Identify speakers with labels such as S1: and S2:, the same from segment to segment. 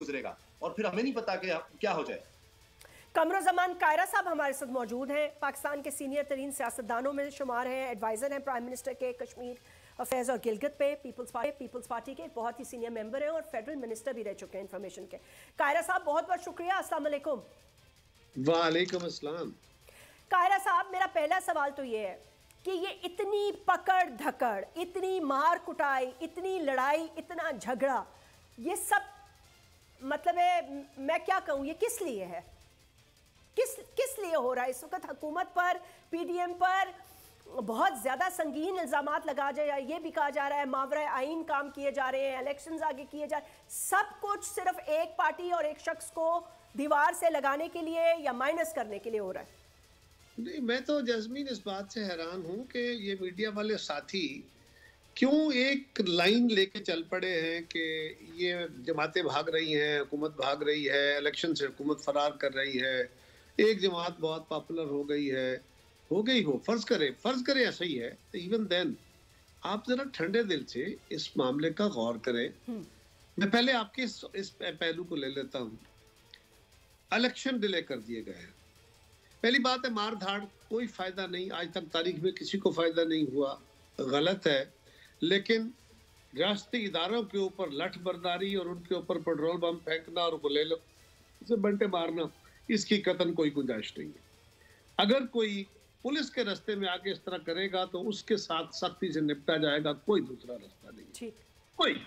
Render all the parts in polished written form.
S1: गुजरेगा और फिर हमें नहीं पता कि क्या हो जाए।
S2: कमरुज़्ज़मान कायरा साहब हमारे साथ मौजूद हैं। पाकिस्तान के सीनियर तरीन सियासतदानों में शुमार हैं, एडवाइज़र हैं प्राइम मिनिस्टर के कश्मीर अफेयर्स और गिलगित पे। पीपल्स पार्टी के एक बहुत ही सीनियर मेंबर हैं और फेडरल मिनिस्टर भी रह चुके हैं इंफॉर्मेशन के। कायरा साहब बहुत बहुत शुक्रिया। अस्सलाम वालेकुम।
S3: वालेकुम अस्सलाम।
S2: कायरा साहब, मेरा पहला सवाल तो ये है कि ये इतनी पकड़ धकड़, इतनी मार कुटाई, इतनी लड़ाई, इतना झगड़ा, ये सब मतलब है, मैं क्या कहूँ, ये किस लिए है? किस लिए हो रहा है? इस वक्त हुकूमत पर, पीडीएम पर बहुत ज्यादा संगीन इल्जामात लगा जाए, ये भी कहा जा रहा है मावरा आइन काम किए जा रहे हैं, इलेक्शंस आगे किए जा रहे हैं, सब कुछ सिर्फ एक पार्टी और एक शख्स को दीवार से लगाने के लिए या माइनस करने के लिए हो रहा है।
S3: नहीं, मैं तो जस्मीन इस बात से हैरान हूं कि ये मीडिया वाले साथी क्यों एक लाइन लेके चल पड़े हैं कि ये जमातें भाग रही हैं, हुकूमत भाग रही है, इलेक्शन से हुकूमत फरार कर रही है, एक जमात बहुत पॉपुलर हो गई है, हो गई हो, फर्ज करें ऐसा ही है, तो इवन देन आप जरा ठंडे दिल से इस मामले का गौर करें। मैं पहले आपके इस पहलू को ले लेता हूँ। इलेक्शन डिले कर दिए गए हैं। पहली बात है, मार धाड़ कोई फायदा नहीं, आज तक तारीख में किसी को फायदा नहीं हुआ, गलत है। लेकिन रियासती इदारों के ऊपर लठ बर्दारी और उनके ऊपर पेट्रोल बम फेंकना और वो ले लो उसे बंटे मारना, इसकी कतन कोई गुंजाइश नहीं है। अगर कोई पुलिस के रास्ते में आके इस तरह करेगा तो उसके साथ सख्ती से निपटा जाएगा, कोई दूसरा रास्ता नहीं कोई।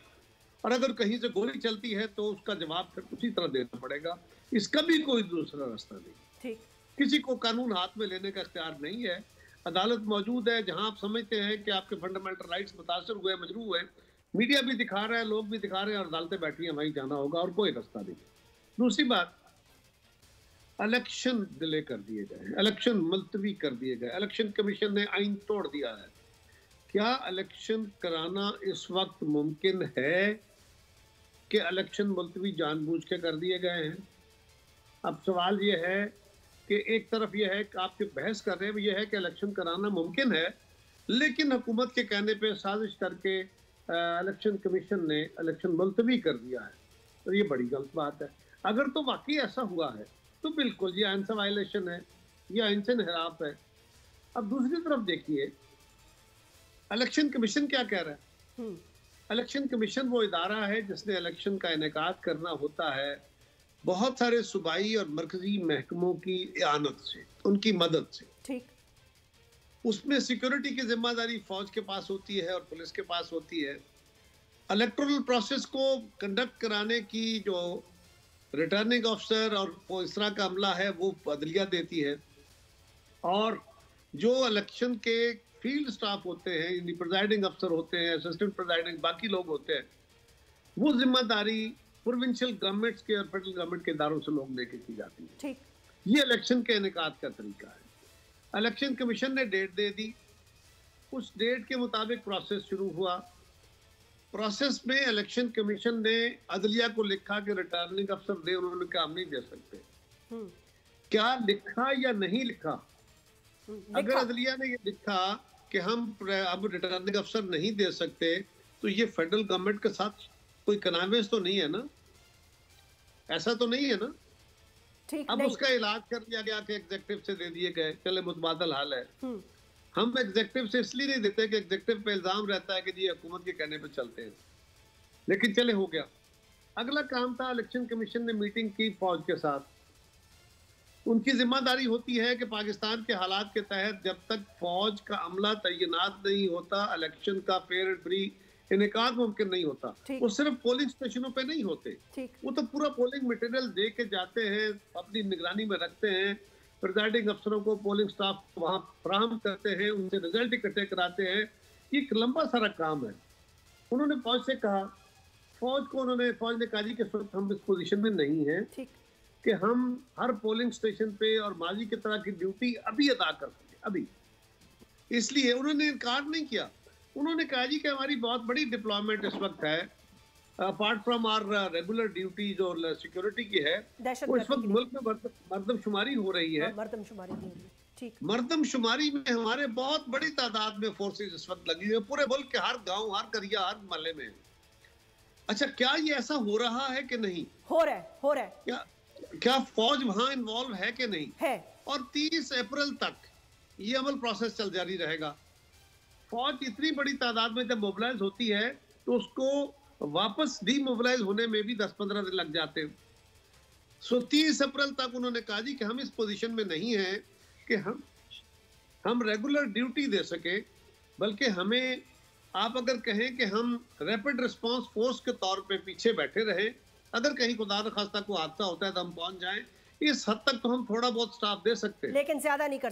S3: और अगर कहीं से गोली चलती है तो उसका जवाब फिर उसी तरह देना पड़ेगा, इसका भी कोई दूसरा रास्ता नहीं। किसी को कानून हाथ में लेने का इख्तियार नहीं है। अदालत मौजूद है जहां आप समझते हैं कि आपके फंडामेंटल राइट्स मुतासर हुए, मजरू हुए, मीडिया भी दिखा रहा है, लोग भी दिखा रहे हैं और अदालतें बैठी हैं, वहीं जाना होगा और कोई रास्ता नहीं। दूसरी बात, इलेक्शन डिले कर दिए गए, इलेक्शन मुलतवी कर दिए गए, इलेक्शन कमीशन ने आइन तोड़ दिया है। क्या इलेक्शन कराना इस वक्त मुमकिन है कि इलेक्शन मुलतवी जानबूझ के कर दिए गए हैं? अब सवाल ये है कि एक तरफ यह है कि आप जो बहस कर रहे हैं यह है कि इलेक्शन कराना मुमकिन है, लेकिन हुकूमत के कहने पे साजिश करके इलेक्शन कमीशन ने इलेक्शन मुलतवी कर दिया है, तो ये बड़ी गलत बात है। अगर तो वाकई ऐसा हुआ है तो बिल्कुल ये आइन से वायलेशन है, ये आइन से इनहराफ है। अब दूसरी तरफ देखिए, इलेक्शन कमीशन क्या कह रहा है? इलेक्शन कमीशन वो इदारा है जिसने इलेक्शन का इनेकाद करना होता है बहुत सारे सूबाई और मरकजी महकमों की इआनत से, उनकी मदद से।
S2: ठीक।
S3: उसमें सिक्योरिटी की जिम्मेदारी फौज के पास होती है और पुलिस के पास होती है। इलेक्टोरल प्रोसेस को कंडक्ट कराने की जो रिटर्निंग अफसर और वो इस तरह का अमला है वो अदलिया देती है, और जो इलेक्शन के फील्ड स्टाफ होते हैं, प्रिजाइडिंग अफसर होते हैं, असिस्टेंट प्रिजाइडिंग बाकी लोग होते हैं, वो जिम्मेदारी प्रोविंशियल गवर्नमेंट्स के और फेडरल गवर्नमेंट के इदारों से लोग लेके की जाती है।
S2: ठीक।
S3: ये इलेक्शन के इनेकाद का तरीका है। इलेक्शन कमीशन ने डेट दे दी, उस डेट के मुताबिक प्रोसेस शुरू हुआ। प्रोसेस में इलेक्शन कमीशन ने अदलिया को लिखा कि रिटर्निंग अफसर दे, उन्होंने कहा हम नहीं दे सकते। क्या लिखा या नहीं लिखा? अगर अदलिया ने ये लिखा कि हम अब रिटर्निंग अफसर नहीं दे सकते तो ये फेडरल गवर्नमेंट के साथ कोई कनावेज तो नहीं है ना, ऐसा तो नहीं है ना। अब नहीं। उसका इलाज कर दिया गया कि एग्जेक्टिव से दे दिए गए, चले मुतबादल हाल है। हम एग्जेक्टिव से इसलिए नहीं देते कि एग्जेक्टिव पे इल्जाम रहता है कि जी हुकूमत के कहने पे चलते हैं, लेकिन चले हो गया। अगला काम था, इलेक्शन कमीशन ने मीटिंग की फौज के साथ। उनकी जिम्मेदारी होती है कि पाकिस्तान के हालात के तहत जब तक फौज का अमला तैनात नहीं होता इलेक्शन का फेयर एंड फ्री इनेकाद मुमकिन नहीं होता। वो सिर्फ पोलिंग स्टेशनों पे नहीं होते, वो तो पूरा पोलिंग मटेरियल दे के जाते हैं, अपनी निगरानी में रखते हैं, प्रिजाइडिंग अफसरों को पोलिंग स्टाफ वहां फराहम करते हैं, उनसे रिजल्ट इकट्ठे कराते हैं। एक लंबा सारा काम है। उन्होंने फौज से कहा, फौज ने कहा जी कि हम इस पोजीशन में नहीं है कि हम हर पोलिंग स्टेशन पे और माजी की तरह की ड्यूटी अभी अदा कर सके, अभी। इसलिए उन्होंने इनकार नहीं किया। उन्होंने कहा जी कि हमारी बहुत बड़ी डिप्लॉयमेंट इस वक्त है, apart from our regular duty जो सिक्योरिटी की है, वो इस वक्त मुल्क में मर्दमशुमारी हो रही है। मर्दमशुमारी में हमारे बहुत बड़ी तादाद में फोर्सेस इस वक्त लगी हुई है, पूरे मुल्क के हर गांव, हर करिया, हर महल्ले में। अच्छा, क्या ये ऐसा हो रहा है कि नहीं?
S2: हो रहा है
S3: क्या फौज वहां इन्वॉल्व है कि नहीं
S2: है।
S3: और 30 अप्रैल तक ये अमल प्रोसेस चल जारी रहेगा। फौज इतनी बड़ी तादाद में जब मोबिलाइज होती है तो उसको वापस डीमोबिलाइज होने में भी 10-15 दिन लग जाते हैं। सो 30 अप्रैल तक उन्होंने कहा जी कि हम इस पोजीशन में नहीं हैं कि हम रेगुलर ड्यूटी दे सके, बल्कि हमें आप अगर कहें कि हम रैपिड रिस्पांस फोर्स के तौर पे पीछे बैठे रहें, अगर कहीं खुदा न खास्ता को हादसा होता है तो हम पहुंच जाएं। इस हद तक तो हम थोड़ा बहुत स्टाफ दे सकते हैं,
S2: लेकिन ज्यादा नहीं कर